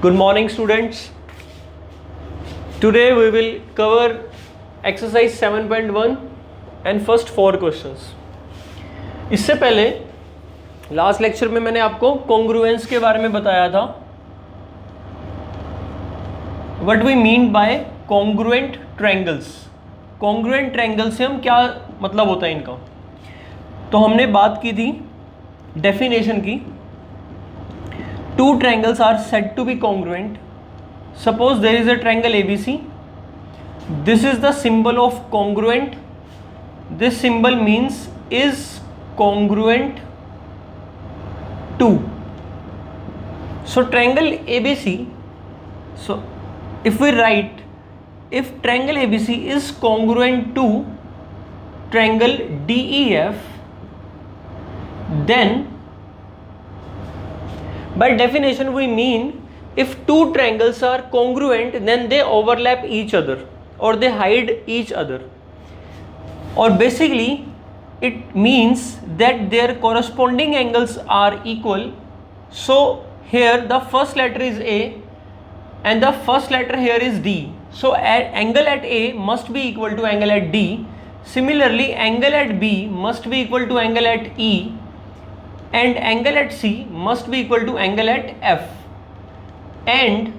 Good morning students. Today we will cover exercise 7.1 and first 4 questions. इससे पहले last lecture में मैंने आपको कॉन्ग्रुएंस के बारे में बताया था. What we mean by congruent triangles. Congruent triangle से हम क्या मतलब होता है इनका. तो हमने बात की थी डेफिनेशन की. Two triangles are said to be congruent. Suppose there is a triangle ABC. This is the symbol of congruent. This symbol means is congruent to. So triangle ABC. So if we write, if triangle ABC is congruent to triangle DEF, then by definition we mean if two triangles are congruent then they overlap each other or they hide each other, or basically it means that their corresponding angles are equal. So here the first letter is A and the first letter here is D. So angle at A must be equal to angle at D. Similarly angle at B must be equal to angle at E, and angle at C must be equal to angle at F, and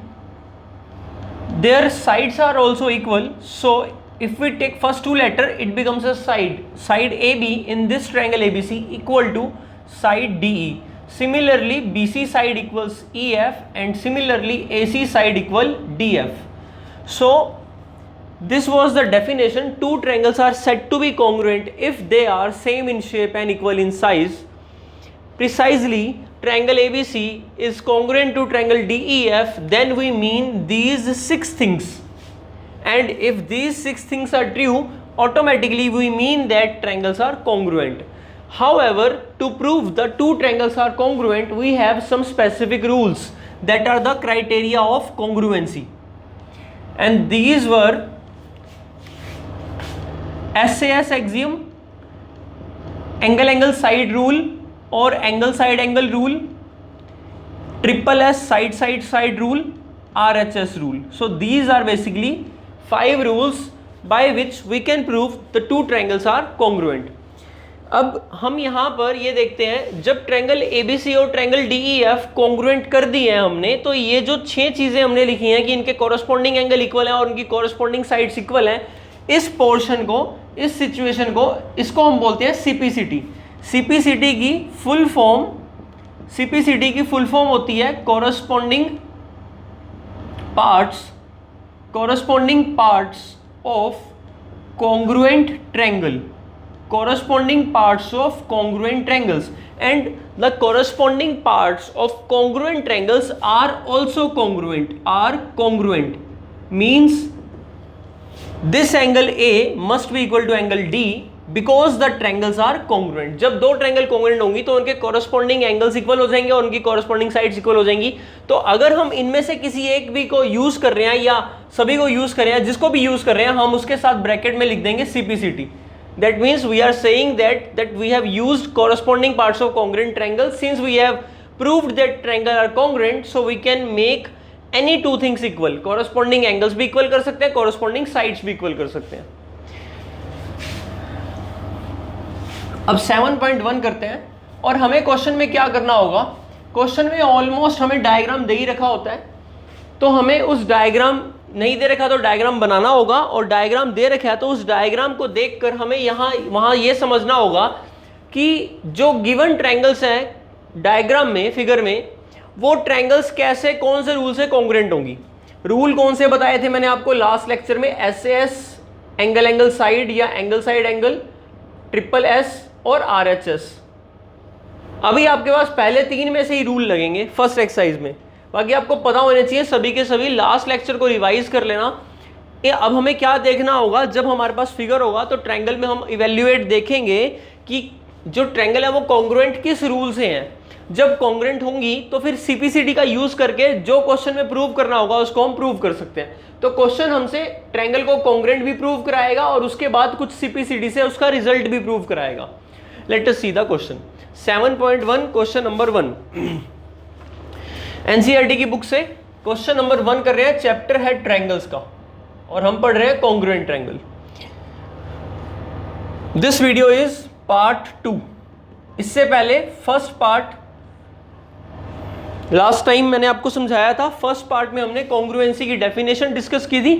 their sides are also equal. So if we take first two letter, it becomes a side AB in this triangle ABC equal to side DE. Similarly BC side equals EF, and similarly AC side equal DF. So this was the definition. Two triangles are said to be congruent if they are same in shape and equal in size. Precisely, triangle ABC is congruent to triangle DEF, then we mean these 6 things. And if these 6 things are true, automatically we mean that triangles are congruent. However, to prove the two triangles are congruent, we have some specific rules that are the criteria of congruency. And these were SAS axiom, angle side rule, or angle side angle rule, triple S side rule, RHS rule. So these are basically 5 rules by which we can prove the two triangles are congruent. अब हम यहाँ पर ये देखते हैं, जब triangle ABC और triangle DEF congruent कर दिए हैं हमने, तो ये जो 6 चीज़ें हमने लिखी हैं कि इनके कॉरस्पॉन्डिंग एंगल इक्वल हैं और उनकी कॉरस्पॉन्डिंग साइड्स इक्वल हैं, इस पोर्शन को, इस सिचुएशन को, इसको हम बोलते हैं CPCT. CPCT की फुल फॉर्म होती है corresponding parts of congruent triangle, corresponding parts of congruent triangles, and the corresponding parts of congruent triangles are also congruent, means this angle A must be equal to angle D because the triangles are congruent. जब दो triangle congruent होंगी तो उनके corresponding angles equal हो जाएंगे और उनकी corresponding sides equal हो जाएंगी. तो अगर हम इनमें से किसी एक भी को यूज कर रहे हैं या सभी को यूज कर रहे हैं, जिसको भी यूज कर रहे हैं, हम उसके साथ ब्रैकेट में लिख देंगे CPCT. That means we are saying that we have used corresponding parts of congruent triangle. Since we have proved that triangle are congruent, so we can make any two things equal. Corresponding angles भी equal कर सकते हैं, corresponding sides भी equal कर सकते हैं. अब 7.1 करते हैं, और हमें क्वेश्चन में क्या करना होगा. क्वेश्चन में ऑलमोस्ट हमें डायग्राम दे ही रखा होता है, तो हमें उस डायग्राम, नहीं दे रखा तो डायग्राम बनाना होगा, और डायग्राम दे रखा है तो उस डायग्राम को देखकर हमें यहाँ वहाँ ये समझना होगा कि जो गिवन ट्रायंगल्स हैं डायग्राम में, फिगर में, वो ट्रायंगल्स कैसे, कौन से रूल से कॉन्ग्रुएंट होंगी. रूल कौन से बताए थे मैंने आपको लास्ट लेक्चर में. SAS एंगल साइड या angle side angle, triple S और RHS. अभी आपके पास पहले 3 में से ही रूल लगेंगे फर्स्ट एक्सरसाइज में, बाकी आपको पता होने चाहिए सभी के सभी. लास्ट लेक्चर को रिवाइज कर लेना. अब हमें क्या देखना होगा, जब हमारे पास फिगर होगा तो ट्रायंगल में हम इवेल्युएट देखेंगे कि जो ट्रायंगल है वो कॉन्ग्रुएंट किस रूल से हैं. जब कॉन्ग्रुएंट होंगी तो फिर CPCT का यूज करके जो क्वेश्चन में प्रूव करना होगा उसको हम प्रूव कर सकते हैं. तो क्वेश्चन हमसे ट्रायंगल को कॉन्ग्रुएंट भी प्रूव कराएगा और उसके बाद कुछ CPCT से उसका रिजल्ट भी प्रूव कराएगा. Let us see the question. 7.1 question number 1 NCERT की बुक से क्वेश्चन नंबर 1 कर रहे हैं, चैप्टर है ट्रायंगल्स का और हम पढ़ रहे हैं congruent triangle. This video is part 2। इससे पहले फर्स्ट पार्ट लास्ट टाइम मैंने आपको समझाया था। फर्स्ट पार्ट में हमने कॉन्ग्रुएंसी की डेफिनेशन डिस्कस की थी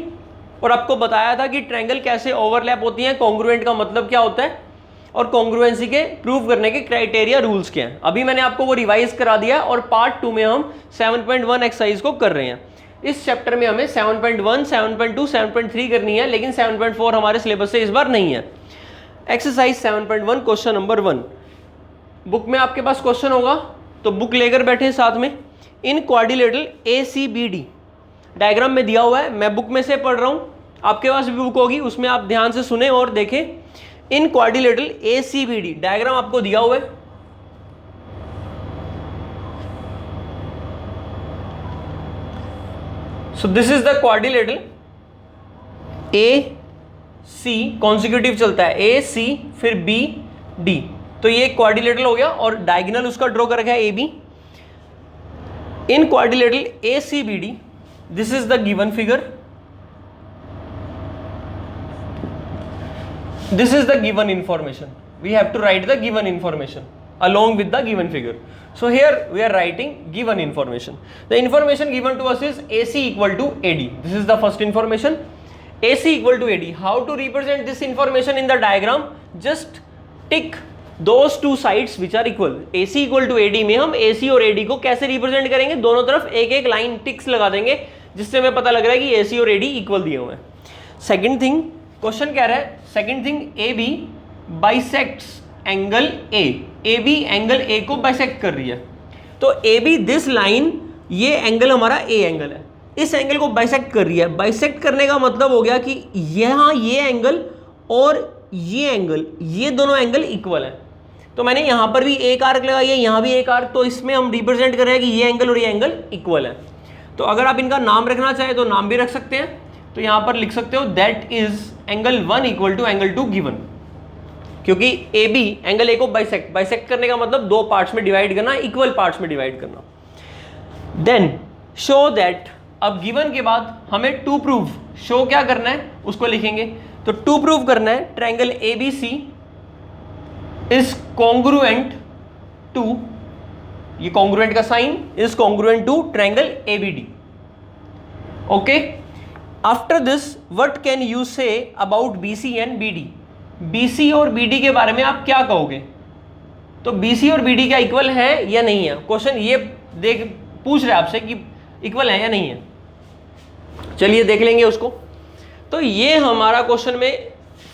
और आपको बताया था कि ट्रायंगल कैसे ओवरलैप होती हैं, कॉन्ग्रुएंट का मतलब क्या होता है और कॉन्ग्रुएंसी के प्रूव करने के क्राइटेरिया रूल्स क्या हैं। अभी मैंने आपको वो रिवाइज करा दिया और पार्ट 2 में हम 7.1 एक्सरसाइज को कर रहे हैं। इस चैप्टर में हमें 7.1, 7.2, 7.3 करनी है, लेकिन 7.4 हमारे सिलेबस से इस बार नहीं है। Exercise 7.1 question number 1। बुक में आपके पास क्वेश्चन होगा तो बुक लेकर बैठे साथ में। इन क्वाड्रिलेटरल ACBD डायग्राम में दिया हुआ है, मैं बुक में से पढ़ रहा हूं, आपके पास भी बुक होगी, उसमें आप ध्यान से सुने और देखें। इन क्वाड्रिलेटरल ACBD डायग्राम आपको दिया हुआ है। So this is the quadrilateral AC, consecutive चलता है AC फिर BD, तो ये क्वाड्रिलेटरल हो गया और डायगोनल उसका ड्रॉ कर रखा है AB। In quadrilateral ACBD this is the given figure, this is the given information. We have to write the given information along with the given figure. So here we are writing given information. The information given to us is AC equal to AD. This is the first information. AC equal to AD. How to represent this information in the diagram? Just tick those two sides which are equal. AC equal to AD में हम AC और AD को कैसे represent करेंगे? दोनों तरफ एक एक लाइन टिक्स लगा देंगे जिससे हमें पता लग रहा है कि AC और AD इक्वल दिए हुए हैं। सेकेंड थिंग, क्वेश्चन कह रहा है second thing, AB bisects angle A। AB angle A को बाइसेक्ट कर रही है, तो AB दिस लाइन, ये एंगल हमारा A एंगल है, इस एंगल को बाइसेक्ट कर रही है। बाइसेक्ट करने का मतलब हो गया कि यहाँ ये एंगल और ये एंगल, ये दोनों एंगल इक्वल है। तो मैंने यहाँ पर भी एक आर्क लगाई है, यहाँ भी एक आर्क, तो इसमें हम रिप्रेजेंट कर रहे हैं कि ये एंगल और ये एंगल इक्वल है। तो अगर आप इनका नाम रखना चाहे तो नाम भी रख सकते हैं। तो यहां पर लिख सकते हो that is angle 1 equal to angle 2 given, क्योंकि AB एंगल A को बाइसेक्ट करने का मतलब दो पार्ट्स में डिवाइड करना, इक्वल पार्ट्स में डिवाइड करना। देन शो दैट, अब गिवन के बाद हमें टू प्रूव, शो क्या करना है उसको लिखेंगे, तो टू प्रूव करना है triangle ABC is congruent to, ये कॉन्ग्रुएंट का sign, is congruent to triangle ABD। Okay, after this what can you say about BC and BD? BC और BD के बारे में आप क्या कहोगे? तो BC और BD क्या इक्वल है या नहीं है? क्वेश्चन ये पूछ रहे आपसे कि इक्वल है या नहीं है। चलिए देख लेंगे उसको। तो ये हमारा क्वेश्चन में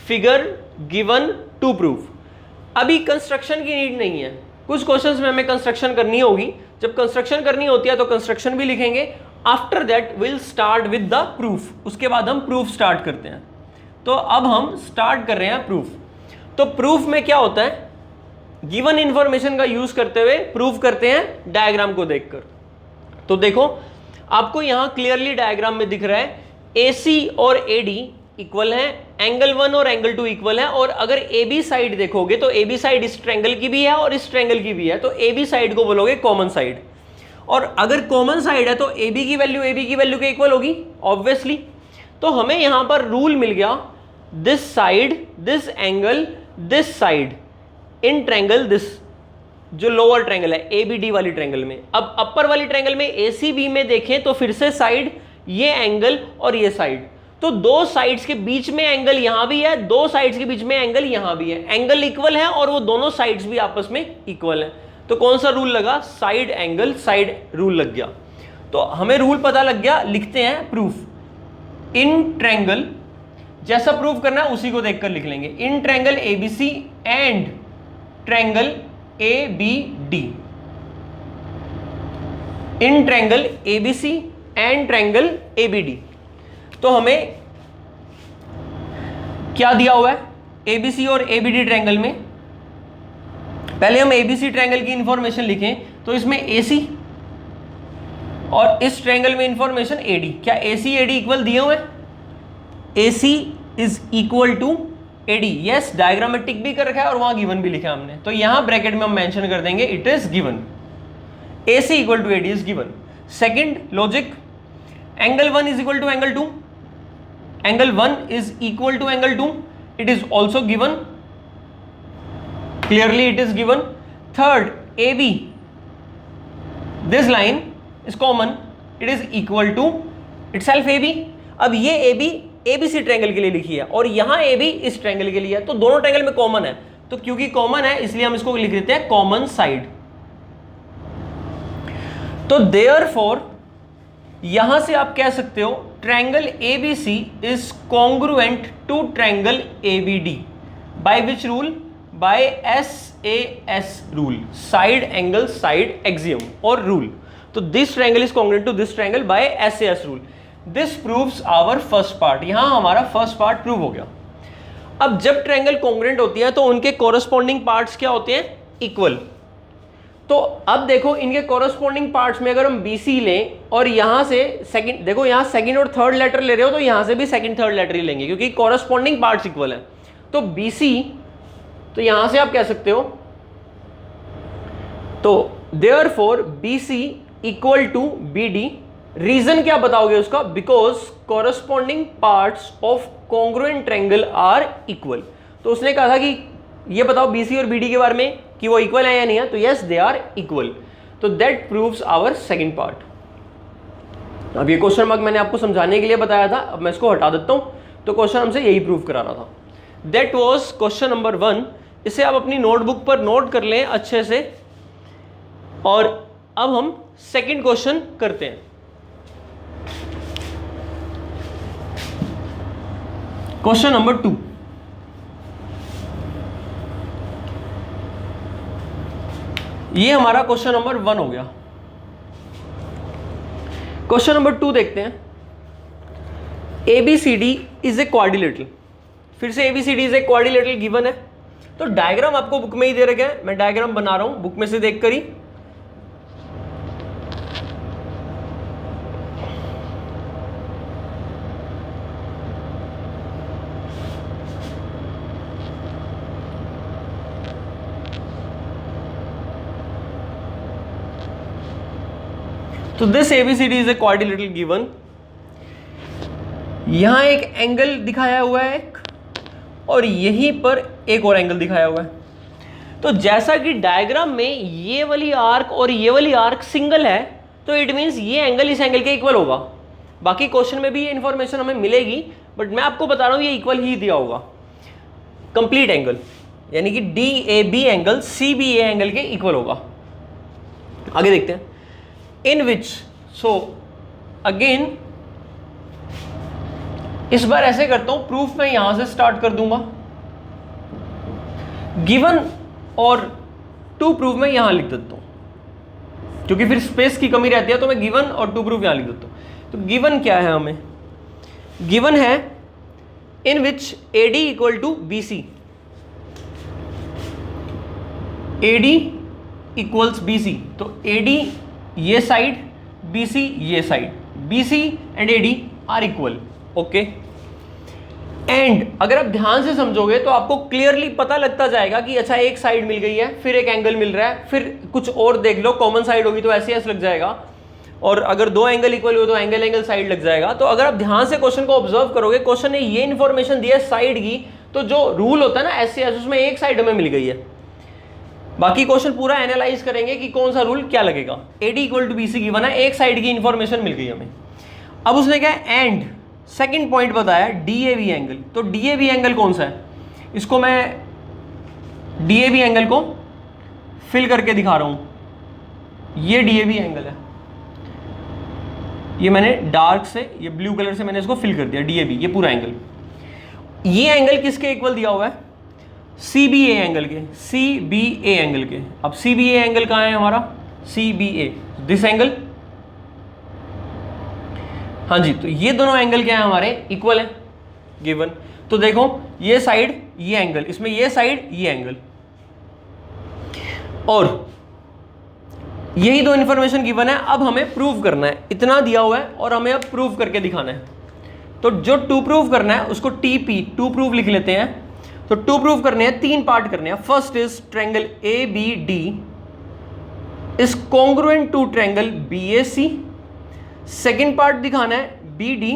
फिगर गिवन टू प्रूफ। अभी कंस्ट्रक्शन की नीड नहीं है, कुछ क्वेश्चंस में हमें कंस्ट्रक्शन करनी होगी, जब कंस्ट्रक्शन करनी होती है तो कंस्ट्रक्शन भी लिखेंगे। After that will start with the proof, उसके बाद हम प्रूफ स्टार्ट करते हैं। तो अब हम स्टार्ट कर रहे हैं प्रूफ। तो प्रूफ में क्या होता है, गिवन इंफॉर्मेशन का यूज करते हुए प्रूफ करते हैं डायग्राम को देखकर। तो देखो आपको यहां क्लियरली डायग्राम में दिख रहा है AC और AD इक्वल है, एंगल 1 और एंगल 2 इक्वल है। और अगर AB साइड देखोगे तो AB साइड इस ट्रायंगल की भी है और इस ट्रायंगल की भी है, तो AB साइड को बोलोगे कॉमन साइड। और अगर कॉमन साइड है तो AB की वैल्यू के इक्वल होगी ऑब्वियसली। तो हमें यहां पर रूल मिल गया, this side, this angle, this side in triangle this, जो लोअर ट्रायंगल है ABD वाली ट्रायंगल में। अब अपर वाली ट्रायंगल में ACB में देखें तो फिर से साइड, ये एंगल और ये साइड, तो दो साइड्स के बीच में एंगल यहां भी है, दो साइड्स के बीच में एंगल यहां भी है, एंगल इक्वल है और वो दोनों साइड्स भी आपस में इक्वल है। तो कौन सा रूल लगा? साइड एंगल साइड रूल लग गया। तो हमें रूल पता लग गया, लिखते हैं प्रूफ। इन ट्रायंगल, जैसा प्रूफ करना है उसी को देखकर लिख लेंगे, in triangle ABC and triangle ABD, in triangle ABC and triangle ABD। तो हमें क्या दिया हुआ है ABC और ABD ट्रायंगल में? पहले हम ABC ट्रायंगल की इंफॉर्मेशन लिखें, तो इसमें AC और इस ट्रायंगल में इंफॉर्मेशन AD। क्या AC AD इक्वल दिए हुए? AC is equal to AD, yes, diagram में टिक भी कर रखा है और वहां गिवन भी लिखा है हमने, तो यहां ब्रैकेट में हम मेंशन कर देंगे it is given, AC equal to AD is given. Second logic, angle 1 is equal to angle 2, angle 1 is equal to angle 2, it is also given, clearly it is given. Third, AB, this line is common, it is equal to itself AB. अब ये AB ABC triangle के लिए लिखी है और यहां AB इस triangle के लिए है, तो दोनों ट्रायंगल में कॉमन है, तो क्योंकि कॉमन है इसलिए हम इसको लिख देते हैं कॉमन साइड. तो देयरफॉर यहां से आप कह सकते हो triangle ABC is congruent to triangle ABD. By which rule? By SAS rule, side angle side axiom और रूल. तो this triangle is congruent to this triangle by SAS rule. This proves our first part. यहां हमारा first part prove हो गया. अब जब triangle congruent होती है तो उनके कोरस्पॉन्डिंग पार्ट्स क्या होते हैं? इक्वल. तो अब देखो इनके कोरस्पॉन्डिंग पार्ट्स में अगर हम BC लें और यहां से सेकंड, देखो यहां सेकंड और थर्ड लेटर ले रहे हो तो यहां से भी सेकंड थर्ड लेटर ही लेंगे क्योंकि कोरस्पॉन्डिंग पार्ट्स इक्वल है. तो BC, तो यहां से आप कह सकते हो, तो therefore BC equal to BD. Reason क्या बताओगे उसका? Because corresponding parts of congruent triangle are equal. तो उसने कहा था कि ये बताओ BC और BD के बारे में कि वो इक्वल है या नहीं है, तो यस दे आर इक्वल. तो that proves our second part. अब ये क्वेश्चन मार्क मैंने आपको समझाने के लिए बताया था, अब मैं इसको हटा देता हूं. तो क्वेश्चन हमसे यही प्रूव करा रहा था. That was question number 1. इसे आप अपनी नोटबुक पर नोट कर लें अच्छे से. और अब हम सेकंड क्वेश्चन करते हैं. Question number 2. ये हमारा क्वेश्चन नंबर 1 हो गया. क्वेश्चन नंबर 2 देखते हैं. ABCD is a quadrilateral. फिर से ABCD is a quadrilateral given है. तो डायग्राम आपको बुक में ही दे रखा है, मैं डायग्राम बना रहा हूं बुक में से देखकर ही. तो this ABCD is a quadrilateral given. यहां एक एंगल दिखाया हुआ है एक, और यहीं पर एक और एंगल दिखाया हुआ है. तो जैसा कि डायग्राम में ये वाली आर्क और ये वाली आर्क सिंगल है, तो इट मींस ये एंगल इस एंगल के इक्वल होगा. बाकी क्वेश्चन में भी ये इंफॉर्मेशन हमें मिलेगी, बट मैं आपको बता रहा हूं ये इक्वल ही दिया होगा. कंप्लीट एंगल यानी कि DAB एंगल CBA एंगल के इक्वल होगा. आगे देखते हैं. इन विच, सो अगेन इस बार ऐसे करता हूं, प्रूफ मैं यहां से स्टार्ट कर दूंगा. गिवन और टू प्रूफ मैं यहां लिख देता हूं क्योंकि फिर स्पेस की कमी रहती है, तो मैं गिवन और टू प्रूफ यहां लिख देता हूं. तो गिवन क्या है हमें? गिवन है in which AD equal to BC. AD equals BC. तो AD ये साइड, BC ये side, BC and AD are equal. Okay. And अगर आप ध्यान से समझोगे तो आपको क्लियरली पता लगता जाएगा कि अच्छा एक साइड मिल गई है, फिर एक एंगल मिल रहा है, फिर कुछ और देख लो, कॉमन साइड होगी तो ऐसे लग जाएगा, और अगर दो एंगल इक्वल हुए तो एंगल एंगल साइड लग जाएगा. तो अगर आप ध्यान से क्वेश्चन को ऑब्जर्व करोगे, क्वेश्चन ने ये इन्फॉर्मेशन दी है साइड की, तो जो रूल होता है ना SAS, उसमें एक साइड हमें मिल गई है. बाकी क्वेश्चन पूरा एनालाइज करेंगे कि कौन सा रूल क्या लगेगा. AD equal to BC given है, एक साइड की इंफॉर्मेशन मिल गई हमें. अब उसने क्या एंड सेकंड पॉइंट बताया DAB एंगल. तो DAB एंगल कौन सा है? इसको मैं DAB एंगल को फिल करके दिखा रहा हूं. ये DAB एंगल है, ये मैंने डार्क से, ये ब्लू कलर से मैंने इसको फिल कर दिया. DAB ये पूरा एंगल. ये एंगल किसके इक्वल दिया हुआ है? CBA एंगल के. CBA एंगल के. अब CBA एंगल कहाँ है हमारा? CBA this angle. हाँ जी, तो ये दोनों एंगल क्या है हमारे? इक्वल है गिवन. तो देखो ये साइड ये एंगल, इसमें ये साइड ये एंगल, और यही दो इंफॉर्मेशन गिवन है. अब हमें प्रूव करना है, इतना दिया हुआ है और हमें अब प्रूव करके दिखाना है. तो जो टू प्रूव करना है उसको TP टू प्रूव लिख लेते हैं. तो टू प्रूव करने हैं, तीन पार्ट करने हैं. First is triangle ABD is congruent to triangle BAC. Second part दिखाना है B D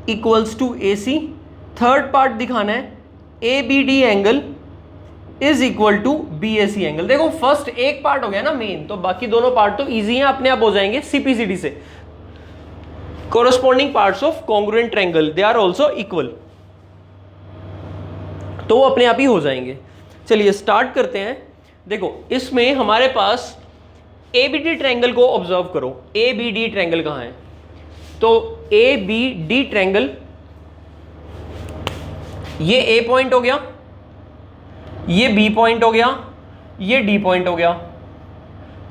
equals to A C, third part दिखाना है A B D angle is equal to B A C angle. देखो first एक part हो गया ना main, तो बाकी दोनों पार्ट तो इजी हैं, अपने आप हो जाएंगे सीपीसीडी से। Corresponding parts of congruent triangle they are also equal, तो वो अपने आप ही हो जाएंगे। चलिए स्टार्ट करते हैं। देखो इसमें हमारे पास ए बी डी ट्रायंगल को ऑब्जर्व करो। ए बी डी ट्रायंगल कहाँ है? तो ए बी डी ट्रायंगल, ये ए पॉइंट हो गया, ये बी पॉइंट हो गया, ये डी पॉइंट हो गया।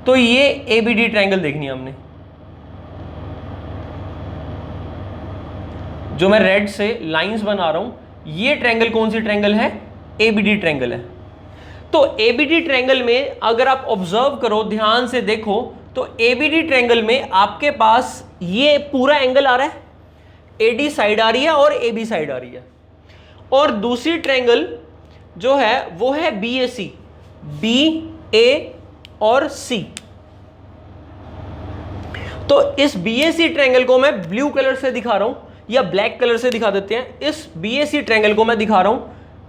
तो ये ए बी डी ट्रायंगल देखनी है हमने। जो मैं रेड से लाइंस बना रहा हूं, ये ट्रायंगल कौन सी ट्रायंगल है? ए बी डी ट्रायंगल है। तो ए बी डी ट्रायंगल में अगर आप ऑब्जर्व करो, ध्यान से देखो, तो ए बी डी ट्रायंगल में आपके पास ये पूरा एंगल आ रहा है, ए डी साइड आ रही है और ए बी साइड आ रही है। और दूसरी ट्रायंगल जो है वो है B A C, B A और सी। तो इस बी ए सी ट्रायंगल को मैं ब्लू कलर से दिखा रहा हूं, या ब्लैक कलर से दिखा देते हैं। इस बी ए सी ट्रायंगल को मैं दिखा रहा हूं,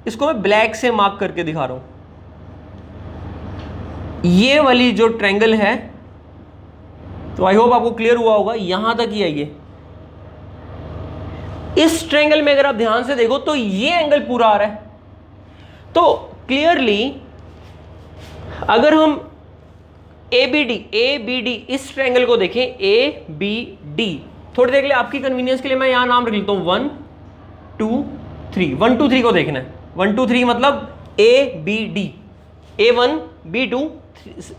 इसको मैं ब्लैक से मार्क करके दिखा रहा हूं। ये वाली जो ट्रायंगल है, तो आई होप आपको क्लियर हुआ होगा, यहां तक ही है ये। इस ट्रायंगल में अगर आप ध्यान से देखो तो ये एंगल पूरा आ रहा है। तो क्लियरली अगर हम ए बी डी इस ट्रायंगल को देखें, ए बी डी, थोड़ी देर के लिए आपकी कन्वीनियंस के लिए मैं यहां नाम रख लेता हूं 1 2 3। 1 2 3 को देखना है। 1 2 3 मतलब ए B D, A1 B2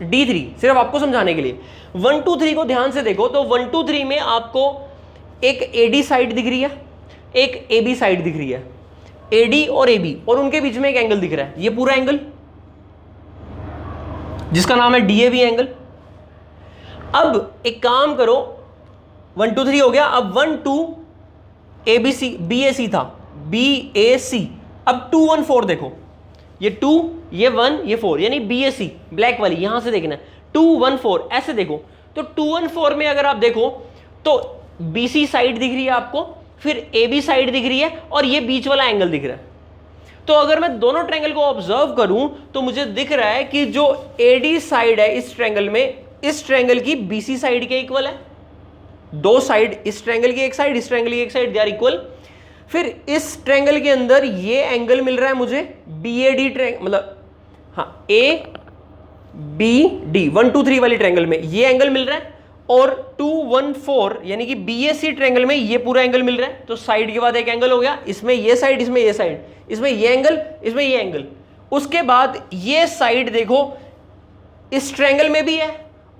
D3, सिर्फ आपको समझाने के लिए। 1 2 3 को ध्यान से देखो तो 1 2 3 में आपको एक AD साइड दिख रही है, एक AB साइड दिख रही है, AD और AB, और उनके बीच में एक एंगल दिख रहा है, ये पूरा एंगल जिसका नाम है DAB एंगल। अब एक काम करो, 1 2 3 हो गया। अब 1 2 ABC BAC था, BAC। अब 2 1 4 देखो, ये 2 ये 1 ये 4, यानी BAC ब्लैक वाली, यहां से देखना है 2 1 4, ऐसे देखो। तो 2 1 4 में अगर आप देखो तो BC साइड दिख रही है आपको, फिर AB साइड दिख रही है, और ये बीच वाला एंगल दिख रहा है। तो अगर मैं दोनों ट्रायंगल को ऑब्जर्व करूं तो मुझे दिख रहा है कि जो AD साइड है इस ट्रायंगल में, इस ट्रायंगल की BC साइड के इक्वल है। दो साइड, इस ट्रायंगल की एक साइड, इस ट्रायंगल की एक साइड, दे आर इक्वल। फिर इस ट्रायंगल के अंदर ये एंगल मिल रहा है मुझे BAD ट्रायंगल, मतलब हाँ ABD 1 2 3 वाली ट्रायंगल में ये एंगल मिल रहा है, और 2 1 4 यानी कि BAC ट्रायंगल में ये पूरा एंगल मिल रहा है। तो साइड के बाद एक एंगल हो गया, इसमें ये साइड, इसमें ये साइड, इसमें ये एंगल, इसमें ये एंगल। उसके बाद ये साइड देखो इस ट्रायंगल में भी है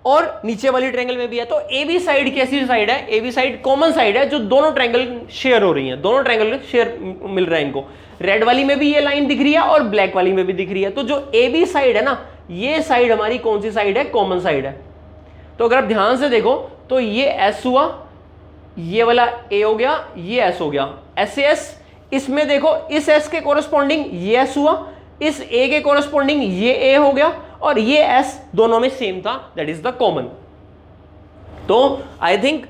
और नीचे वाली ट्रायंगल में भी है। तो AB साइड कैसी साइड है? AB साइड कॉमन साइड है जो दोनों ट्रायंगल शेयर हो रही हैं, दोनों ट्रायंगल शेयर मिल रहा है इनको। रेड वाली में भी ये लाइन दिख रही है और ब्लैक वाली में भी दिख रही है। तो जो AB साइड है ना, ये साइड हमारी कौन सी साइड है? कॉमन साइड है। तो अगर आप ध्यान से देखो तो ये S हुआ, ये वाला A हो गया, ये S हो गया, S से S। इसमें देखो इस S के कोरस्पॉन्डिंग ये S हुआ, इस A के कोरस्पॉन्डिंग ये A हो गया, और ये S दोनों में सेम था, दैट इज द कॉमन। तो आई थिंक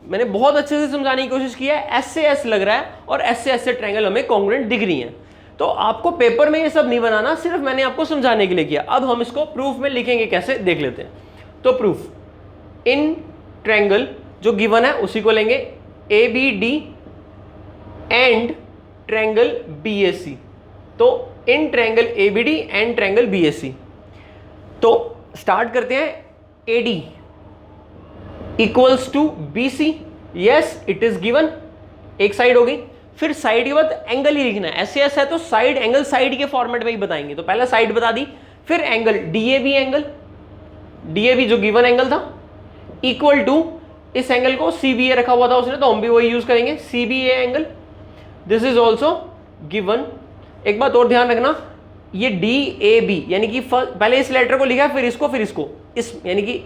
मैंने बहुत अच्छे से समझाने की कोशिश की है। S से S लग रहा है और S से ट्रायंगल हमें कॉन्ग्रुएंट दिख रही हैं। तो आपको पेपर में ये सब नहीं बनाना, सिर्फ मैंने आपको समझाने के लिए किया। अब हम इसको प्रूफ में लिखेंगे कैसे, देख लेते हैं। तो प्रूफ, इन ट्रायंगल जो गिवन है उसी को लेंगे, ABD एंड ट्रायंगल BAC। तो in triangle ABD and triangle BAC। तो स्टार्ट करते हैं। AD equals to BC, yes it is given, एक साइड हो गई। फिर साइड के बाद एंगल ही लिखना है, SAS है तो साइड एंगल साइड के फॉर्मेट में ही बताएंगे। तो पहले साइड बता दी, फिर एंगल DAB एंगल, DAB जो गिवन एंगल था, इक्वल टू इस एंगल को CBA रखा हुआ था उसने, तो हम भी वही यूज करेंगे, CBA angle. This is also given. एक बात और ध्यान रखना, ये DAB यानी कि पहले इस लेटर को लिखा फिर इसको, फिर इसको, इस यानी कि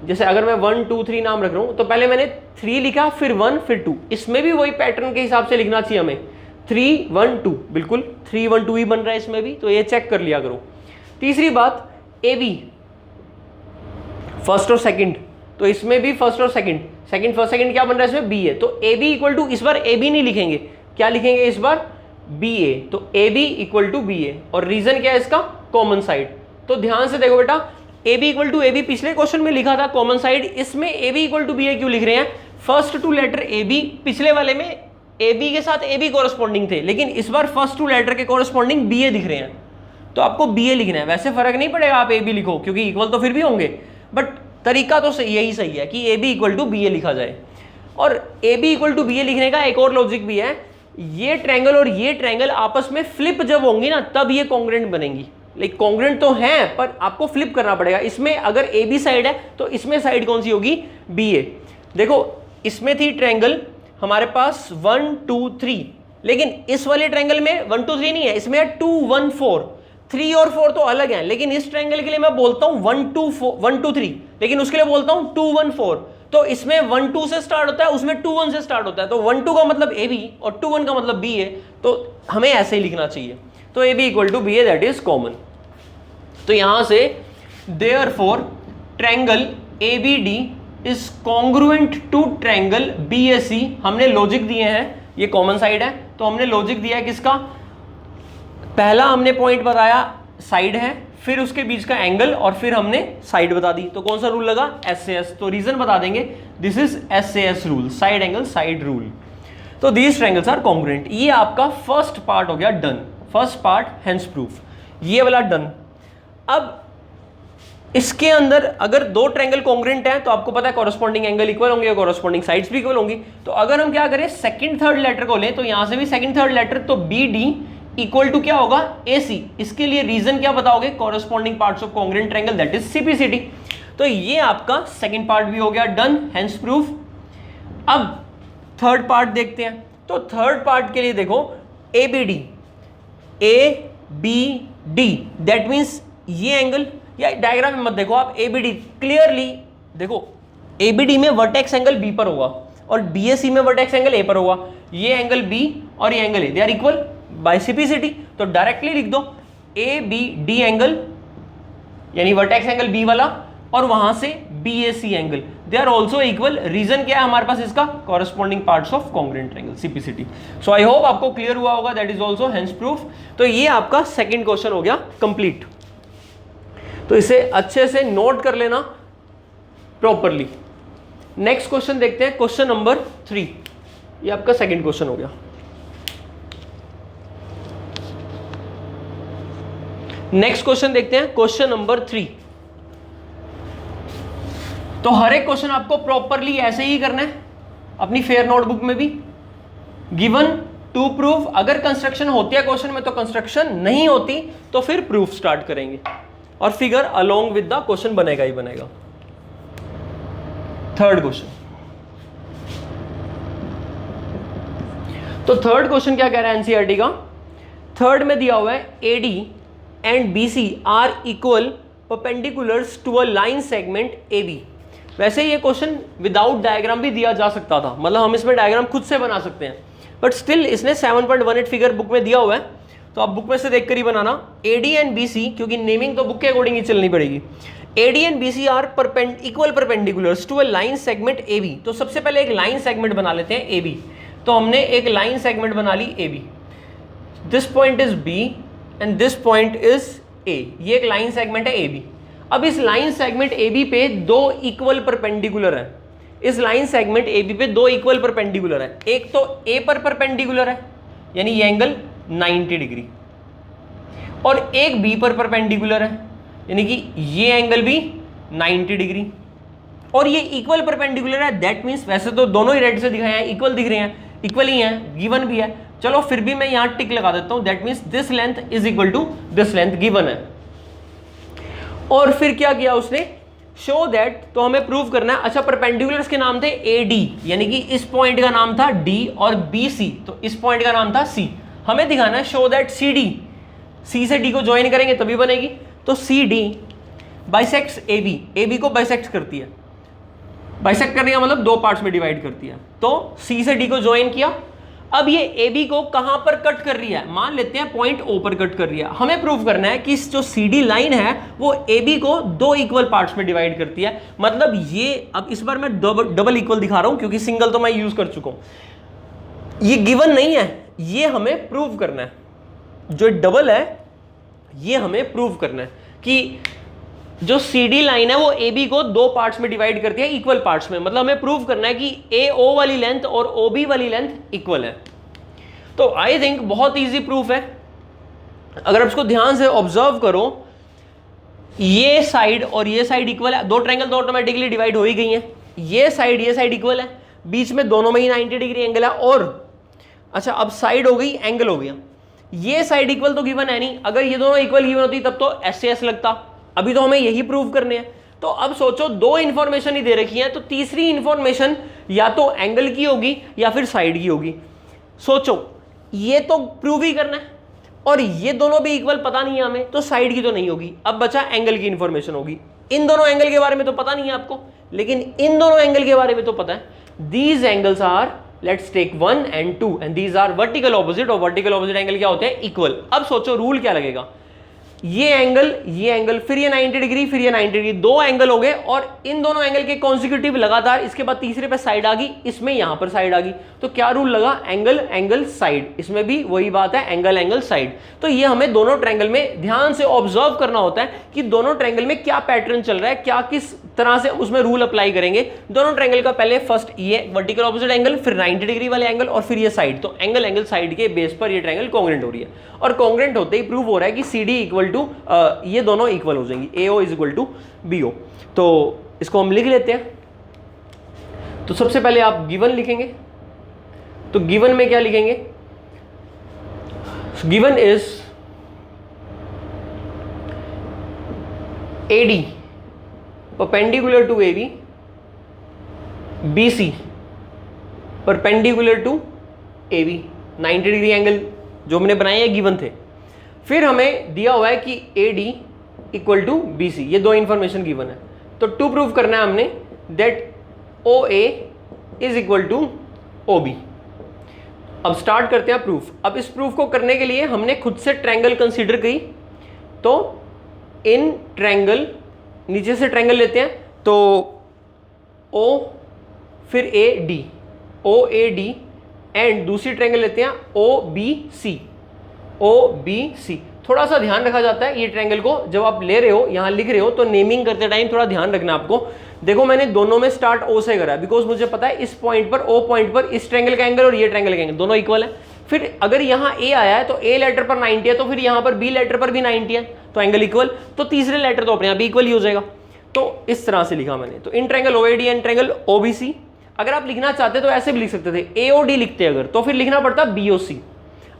जैसे अगर मैं 1 2 3 नाम रख रहा हूं तो पहले मैंने 3 लिखा, फिर 1 फिर 2। इसमें भी वही पैटर्न के हिसाब से लिखना चाहिए हमें, 3 1 2, बिल्कुल 3 1 2 ही बन रहा है इसमें भी, तो ये चेक कर लिया करो। तीसरी बात, AB फर्स्ट और सेकंड, तो इसमें भी फर्स्ट और सेकंड, सेकंड फर्स्ट सेकंड क्या बन रहा है इसमें, बी ए। तो ए बी इक्वल टू, इस बार ए बी नहीं लिखेंगे, क्या लिखेंगे इस बार, बी ए। तो A B equal to B A, और रीजन क्या है इसका, कॉमन साइड। तो ध्यान से देखो बेटा, A B equal to A B पिछले क्वेश्चन में लिखा था कॉमन साइड, इसमें A B equal to B A क्यों लिख रहे हैं, first two letter A B, पिछले वाले में ए बी के साथ ए बी कोरस्पॉन्डिंग थे, लेकिन इस बार फर्स्ट टू लेटर के कोरस्पॉन्डिंग बी ए दिख रहे हैं, तो आपको बी ए लिखना है। वैसे फर्क नहीं पड़ेगा, आप ए बी लिखो क्योंकि इक्वल तो फिर भी होंगे, बट तरीका तो यही सही है कि A B equal to B A लिखा जाए। और A B equal to B A लिखने का एक और लॉजिक भी है, ये ट्रायंगल और ये ट्रायंगल आपस में फ्लिप जब होंगी ना तब ये कॉन्ग्रुएंट बनेंगी। लाइक कॉन्ग्रुएंट तो है पर आपको फ्लिप करना पड़ेगा। इसमें अगर ए बी साइड है तो इसमें साइड कौन सी होगी, बी ए। देखो इसमें थी ट्रायंगल हमारे पास 1 2 3, लेकिन इस वाले ट्रायंगल में 1 2 3 नहीं है, इसमें है 2 1 4। 3 और 4 तो अलग हैं, लेकिन इस ट्रायंगल के लिए मैं बोलता हूं 1 2 3, लेकिन उसके लिए बोलता हूं 2 1 4। तो इसमें 1 2 से स्टार्ट होता है, उसमें 2 1 से स्टार्ट होता है, तो 1 2 का मतलब ए बी और 2 1 का मतलब बी ए, तो हमें ऐसे ही लिखना चाहिए। तो A B equal to B A, that is common. तो यहां से therefore triangle A B D is congruent to triangle B A C. हमने लॉजिक दिए हैं, ये कॉमन साइड है तो हमने लॉजिक दिया है किसका, पहला हमने पॉइंट बताया साइड है, फिर उसके बीच का एंगल, और फिर हमने साइड बता दी। तो कौन सा रूल लगा, एस ए एस। तो रीजन बता देंगे, this is S A S rule, side angle side rule. तो दीज ट्रायंगल्स आर कॉन्ग्रुएंट। ये आपका फर्स्ट पार्ट हो गया done, first part hence proof, ये वाला डन। अब इसके अंदर अगर दो ट्रायंगल कॉन्ग्रुएंट हैं तो आपको पता है कॉरस्पॉन्डिंग एंगल इक्वल होंगे, कॉरस्पॉन्डिंग साइड्स भी इक्वल होंगी। तो अगर हम क्या करें, सेकंड थर्ड लेटर को लें, तो यहां से भी सेकंड थर्ड लेटर, तो बी डी इक्वल टू क्या होगा, ए सी। इसके लिए रीजन क्या बताओगे, corresponding parts of congruent triangle, that is CPCT. तो ये आपका सेकंड पार्ट भी हो गया डन, हेंस प्रूफ। अब थर्ड पार्ट देखते हैं। तो थर्ड पार्ट के लिए देखो, A B D, A B D, that means ये एंगल, या डायग्राम में मत देखो आप, ए बी डी क्लियरली देखो, ए बी डी में वर्टेक्स एंगल बी पर होगा और बी ए सी में वर्टेक्स एंगल ए पर होगा। ये एंगल बी और ये angle A, they are equal by CPCT. तो डायरेक्टली लिख दो ए बी डी एंगल, यानी वर्टेक्स एंगल बी वाला, और वहां से B A C angle, they are also equal. Reason क्या है हमारे पास इसका, corresponding parts of congruent triangle, CPCT. So I hope आपको क्लियर हुआ होगा, that is also hence proof. तो ये आपका सेकेंड क्वेश्चन हो गया कंप्लीट। तो इसे अच्छे से नोट कर लेना प्रॉपरली। नेक्स्ट क्वेश्चन देखते हैं, क्वेश्चन नंबर 3। ये आपका सेकंड क्वेश्चन हो गया। नेक्स्ट क्वेश्चन देखते हैं, क्वेश्चन नंबर 3। तो हर एक क्वेश्चन आपको प्रॉपरली ऐसे ही करना है अपनी फेयर नोटबुक में भी। गिवन टू प्रूफ, अगर कंस्ट्रक्शन होती है क्वेश्चन में तो कंस्ट्रक्शन, नहीं होती तो फिर प्रूफ स्टार्ट करेंगे, और figure along with the question बनेगा ही बनेगा। थर्ड क्वेश्चन, तो थर्ड क्वेश्चन क्या कह रहा है एनसीईआरटी का, थर्ड में दिया हुआ है AD and BC are equal perpendiculars to a line segment AB. वैसे ये क्वेश्चन विदाउट डायग्राम भी दिया जा सकता था, मतलब हम इसमें डायग्राम खुद से बना सकते हैं, बट स्टिल इसने 7.18 फिगर बुक में दिया हुआ है, तो आप बुक में से देखकर ही बनाना। एडी एंड बीसी, क्योंकि नेमिंग तो बुक के अकॉर्डिंग ही चलनी पड़ेगी। AD and BC are equal perpendiculars to a line segment AB. तो सबसे पहले एक लाइन सेगमेंट बना लेते हैं एबी। तो हमने एक लाइन सेगमेंट बना ली AB, this point is B and this point is A. ये एक लाइन सेगमेंट है एबी। अब इस लाइन सेगमेंट एबी पे दो इक्वल परपेंडिकुलर है, इस लाइन सेगमेंट एबी पे दो इक्वल परपेंडिकुलर है। एक तो ए पर परपेंडिकुलर है, यानी ये एंगल 90 डिग्री, और एक बी पर परपेंडिकुलर है, यानी कि ये एंगल भी 90 डिग्री, और ये इक्वल परपेंडिकुलर है। दैट मीन्स वैसे तो दोनों ही रेड से दिखाए हैं, इक्वल दिख रहे हैं, इक्वल ही हैं, गिवन भी है। चलो फिर भी मैं यहां टिक लगा देता हूं, that means this length is equal to this length, given है। और फिर क्या किया उसने, शो दैट, तो हमें प्रूव करना है। अच्छा, परपेंडिकुलर्स के नाम थे ए डी, यानी कि इस पॉइंट का नाम था डी, और बी सी, तो इस पॉइंट का नाम था सी। हमें दिखाना है show that C D, C से डी को ज्वाइन करेंगे तभी बनेगी। तो C D bisects A B, A B को बाइसेक्ट करती है, बाइसेक्ट करने का मतलब दो पार्ट्स में डिवाइड करती है। तो सी से डी को ज्वाइन किया। अब ये ए बी को कहां पर कट कर रही है, मान लेते हैं पॉइंट ओ पर कट कर रही है। हमें प्रूव करना है कि इस जो सी डी लाइन है वो ए बी को दो इक्वल पार्ट्स में डिवाइड करती है। मतलब ये, अब इस बार मैं डबल इक्वल दिखा रहा हूं क्योंकि सिंगल तो मैं यूज कर चुका हूं। ये गिवन नहीं है, ये हमें प्रूव करना है। जो डबल है ये हमें प्रूव करना है कि जो सी डी लाइन है वो ए बी को दो पार्ट्स में डिवाइड करती है, इक्वल पार्ट्स में। मतलब हमें प्रूव करना है कि ए ओ वाली लेंथ और ओ बी वाली लेंथ इक्वल है। तो आई थिंक बहुत इजी प्रूफ है। अगर आप इसको ध्यान से ऑब्जर्व करो, ये साइड और ये साइड इक्वल है, दो ट्रायंगल तो ऑटोमेटिकली डिवाइड हो ही गई हैं। ये साइड इक्वल है, बीच में दोनों में ही 90 डिग्री एंगल है। और अच्छा, अब साइड हो गई, एंगल हो गया। ये साइड इक्वल तो गिवन है नहीं, अगर ये दोनों इक्वल गिवन होती तब तो एस से एस लगता। अभी तो हमें यही प्रूव करने हैं। तो अब सोचो, दो इंफॉर्मेशन ही दे रखी है, तो तीसरी इंफॉर्मेशन या तो एंगल की होगी या फिर साइड की होगी। सोचो, ये तो प्रूव ही करना है और ये दोनों भी इक्वल पता नहीं है हमें, तो साइड की तो नहीं होगी। अब बचा एंगल की इंफॉर्मेशन होगी। इन दोनों एंगल के बारे में तो पता नहीं है आपको, लेकिन इन दोनों एंगल के बारे में तो पता है। These angles are, let's take 1 and 2 and these are vertical opposite. और वर्टिकल ऑपोजिट एंगल क्या होते हैं? इक्वल। अब सोचो रूल क्या लगेगा, ये एंगल, फिर ये 90 डिग्री, फिर ये 90 डिग्री, दो एंगल हो गए और इन दोनों एंगल के कॉन्सिक्यूटिव लगातार, इसके बाद तीसरे पे साइड आ गई, इसमें यहां पर साइड आ गई। तो क्या रूल लगा? Angle side. इसमें भी वही बात है, एंगल साइड। तो ये हमें दोनों ट्रायंगल में ध्यान से ऑब्जर्व करना होता है कि दोनों ट्रायंगल में क्या पैटर्न चल रहा है, क्या किस तरह से उसमें रूल अप्लाई करेंगे। दोनों ट्रायंगल का पहले फर्स्ट ये वर्टिकल ऑपोजिट एंगल, फिर 90 डिग्री वाले एंगल और फिर ये साइड। तो एंगल साइड के बेस पर ये ट्रायंगल कॉन्ग्रुएंट हो रही है। और कॉन्ग्रुएंट होते ही प्रूव हो रहा है कि सी डी इक्वल टू, ये दोनों इक्वल हो जाएंगी, A O is equal to B O. तो इसको हम लिख लेते हैं। तो सबसे पहले आप गिवन लिखेंगे। तो गिवन में क्या लिखेंगे? Given is AD perpendicular to AB, BC perpendicular to AB, 90 degree angle जो हमने बनाए हैं गिवन थे। फिर हमें दिया हुआ है कि AD इक्वल टू BC, ये दो इंफॉर्मेशन गिवन है। तो टू प्रूव करना है हमने that OA is equal to OB। अब स्टार्ट करते हैं प्रूफ। अब इस प्रूफ को करने के लिए हमने खुद से ट्रायंगल कंसीडर की। तो इन ट्रायंगल, नीचे से ट्रायंगल लेते हैं, तो O फिर AD, OAD एंड दूसरी ट्रायंगल लेते हैं OBC, OBC। थोड़ा सा ध्यान रखा जाता है ये ट्रायंगल को, जब आप ले रहे हो, यहाँ लिख रहे हो, तो नेमिंग करते टाइम थोड़ा ध्यान रखना आपको। देखो मैंने दोनों में स्टार्ट O से करा, बिकॉज मुझे पता है इस पॉइंट पर, O पॉइंट पर इस ट्रायंगल का एंगल और ये ट्रायंगल का एंगल दोनों इक्वल है। फिर अगर यहाँ A आया है तो A लेटर पर 90 है, तो फिर यहाँ पर B लेटर पर भी 90 है, तो एंगल इक्वल। तो तीसरे लेटर तो अपने आप इक्वल ही हो जाएगा। तो इस तरह से लिखा मैंने। तो in triangle OAD and triangle OBC। अगर आप लिखना चाहते तो ऐसे भी लिख सकते थे, AOD लिखते अगर तो फिर लिखना पड़ता BOC।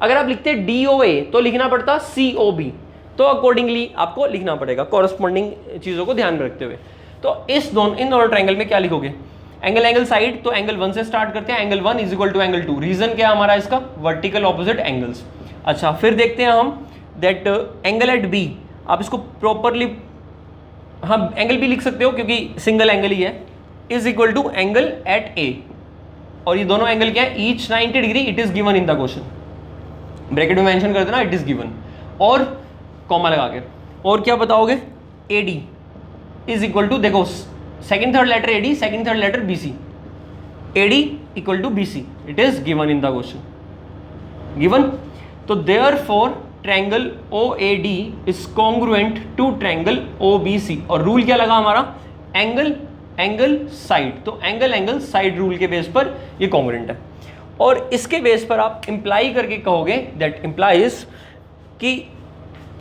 अगर आप लिखते DOA तो लिखना पड़ता COB। तो अकॉर्डिंगली आपको लिखना पड़ेगा कॉरस्पॉन्डिंग चीज़ों को ध्यान में रखते हुए। तो इन दोनों ट्रायंगल में क्या लिखोगे? एंगल साइड, तो एंगल 1 से स्टार्ट करते हैं। Angle 1 is equal to angle 2। Reason क्या है हमारा इसका? Vertical opposite angles. अच्छा, फिर देखते हैं हम दैट एंगल एट B। आप इसको प्रॉपरली, हाँ एंगल भी लिख सकते हो क्योंकि सिंगल एंगल ही है, is equal to angle at A। और ये दोनों एंगल क्या है? Each 90 degree. It is given in the question. Bracket में मेंशन कर देना इट इज गिवन और कॉमा लगा के। और क्या बताओगे? AD इज इक्वल टू, देखो second third letter AD, second third letter BC। AD equal to BC, it is given in the question, given. तो therefore triangle OAD is congruent to triangle OBC। और rule क्या लगा हमारा? Angle side. तो angle side rule के base पर ये congruent है। और इसके बेस पर आप इंप्लाई करके कहोगे दैट इंप्लाइज कि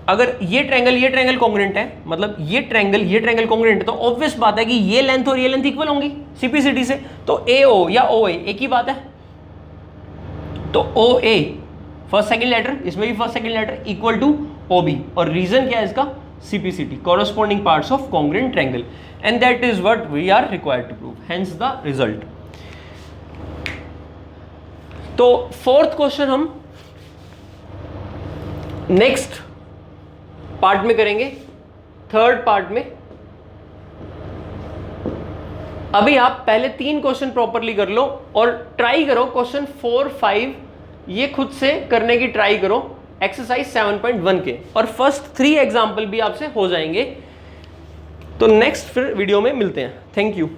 अगर ये ट्रायंगल कॉन्ग्रुएंट है, मतलब ये ट्रायंगल कॉन्ग्रुएंट है, तो ऑब्वियस बात है कि ये लेंथ और ये लेंथ इक्वल होंगी CPCD से। तो AO या OA एक ही बात है। तो OA फर्स्ट सेकंड लेटर, इसमें भी first second letter, equal to OB। और रीजन क्या है इसका? CPCD, corresponding parts of congruent triangle, and that is what we are required to prove, hence the result. तो फोर्थ क्वेश्चन हम next part में करेंगे, थर्ड पार्ट में। अभी आप पहले 3 क्वेश्चन प्रॉपरली कर लो और ट्राई करो क्वेश्चन 4, 5 ये खुद से करने की ट्राई करो एक्सरसाइज 7.1 के, और फर्स्ट 3 एग्जाम्पल भी आपसे हो जाएंगे। तो नेक्स्ट फिर वीडियो में मिलते हैं। Thank you.